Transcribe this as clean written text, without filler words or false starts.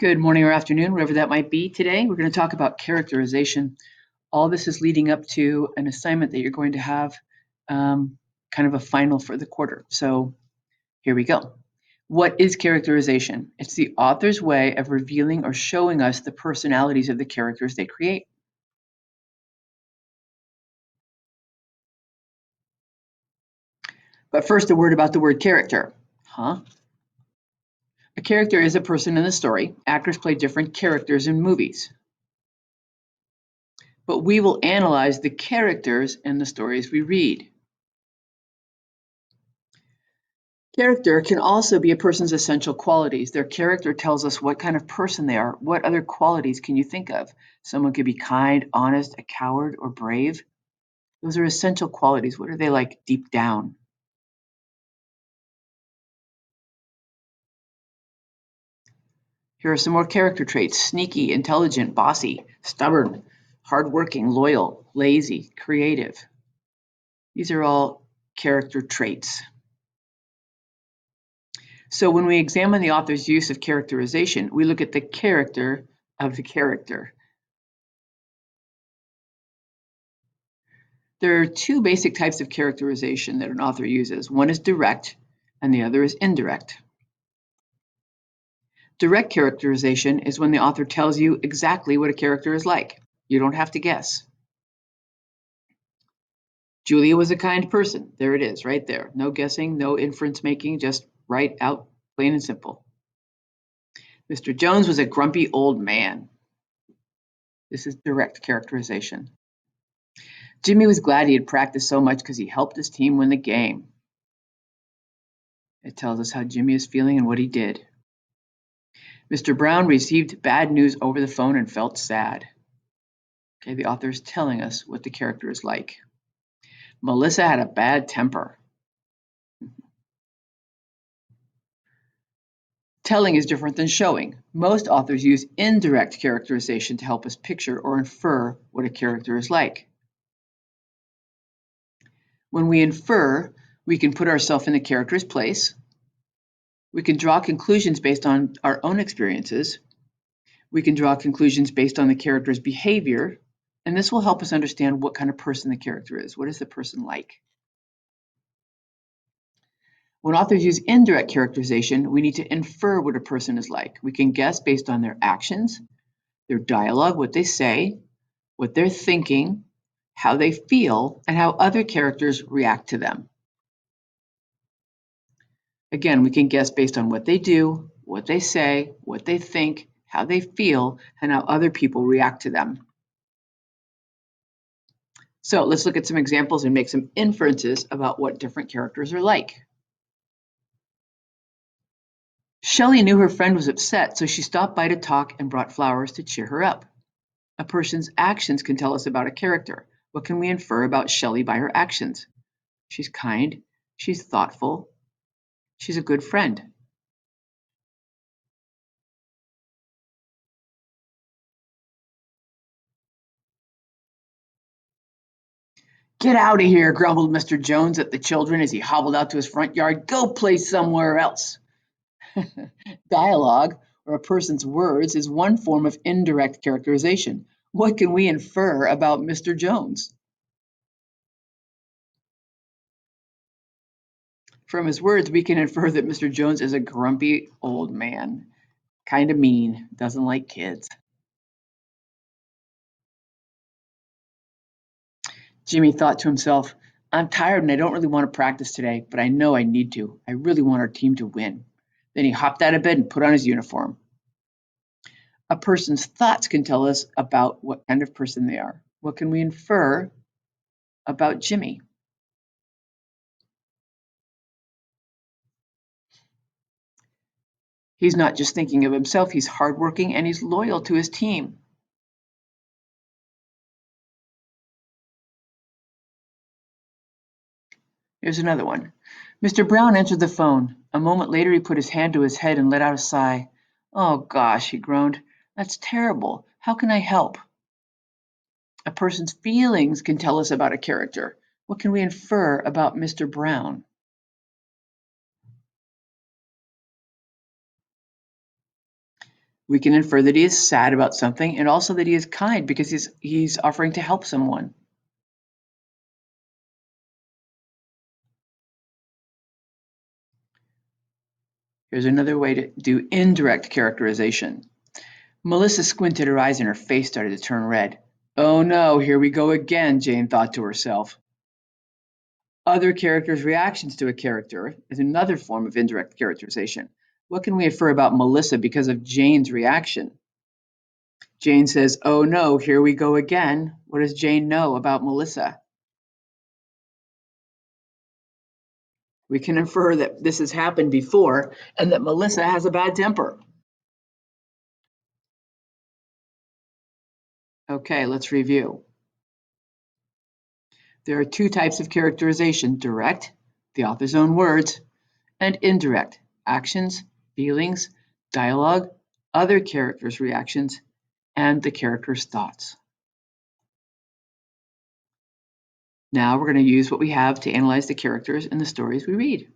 Good morning or afternoon, wherever that might be. Today, we're going to talk about characterization. All this is leading up to an assignment that you're going to have, kind of a final for the quarter. So here we go. What is characterization? It's the author's way of revealing or showing us the personalities of the characters they create. But first, a word about the word character. A character is a person in the story. Actors play different characters in movies. But we will analyze the characters in the stories we read. Character can also be a person's essential qualities. Their character tells us what kind of person they are. What other qualities can you think of? Someone could be kind, honest, a coward, or brave. Those are essential qualities. What are they like deep down? Here are some more character traits: sneaky, intelligent, bossy, stubborn, hardworking, loyal, lazy, creative. These are all character traits. So when we examine the author's use of characterization, we look at the character of the character. There are two basic types of characterization that an author uses. One is direct, and the other is indirect. Direct characterization is when the author tells you exactly what a character is like. You don't have to guess. Julia was a kind person. There it is, right there. No guessing, no inference making, just right out, plain and simple. Mr. Jones was a grumpy old man. This is direct characterization. Jimmy was glad he had practiced so much because he helped his team win the game. It tells us how Jimmy is feeling and what he did. Mr. Brown received bad news over the phone and felt sad. Okay, the author is telling us what the character is like. Melissa had a bad temper. Telling is different than showing. Most authors use indirect characterization to help us picture or infer what a character is like. When we infer, we can put ourselves in the character's place. We can draw conclusions based on our own experiences. We can draw conclusions based on the character's behavior, and this will help us understand what kind of person the character is. What is the person like? When authors use indirect characterization, we need to infer what a person is like. We can guess based on their actions, their dialogue, what they say, what they're thinking, how they feel, and how other characters react to them. Again, we can guess based on what they do, what they say, what they think, how they feel, and how other people react to them. So let's look at some examples and make some inferences about what different characters are like. Shelley knew her friend was upset, so she stopped by to talk and brought flowers to cheer her up. A person's actions can tell us about a character. What can we infer about Shelley by her actions? She's kind, she's thoughtful, she's a good friend. Get out of here, grumbled Mr. Jones at the children as he hobbled out to his front yard. Go play somewhere else. Dialogue, or a person's words, is one form of indirect characterization. What can we infer about Mr. Jones? From his words, we can infer that Mr. Jones is a grumpy old man, kind of mean, doesn't like kids. Jimmy thought to himself, I'm tired and I don't really want to practice today, but I know I need to. I really want our team to win. Then he hopped out of bed and put on his uniform. A person's thoughts can tell us about what kind of person they are. What can we infer about Jimmy? He's not just thinking of himself, he's hardworking and he's loyal to his team. Here's another one. Mr. Brown answered the phone. A moment later, he put his hand to his head and let out a sigh. Oh, gosh, he groaned. That's terrible. How can I help? A person's feelings can tell us about a character. What can we infer about Mr. Brown? We can infer that he is sad about something and also that he is kind because he's offering to help someone. Here's another way to do indirect characterization. Melissa squinted her eyes and her face started to turn red. Oh no, here we go again, Jane thought to herself. Other characters' reactions to a character is another form of indirect characterization. What can we infer about Melissa because of Jane's reaction? Jane says, oh no, here we go again. What does Jane know about Melissa? We can infer that this has happened before and that Melissa has a bad temper. Okay, let's review. There are two types of characterization: direct, the author's own words, and indirect, actions, feelings, dialogue, other characters' reactions, and the character's thoughts. Now we're going to use what we have to analyze the characters in the stories we read.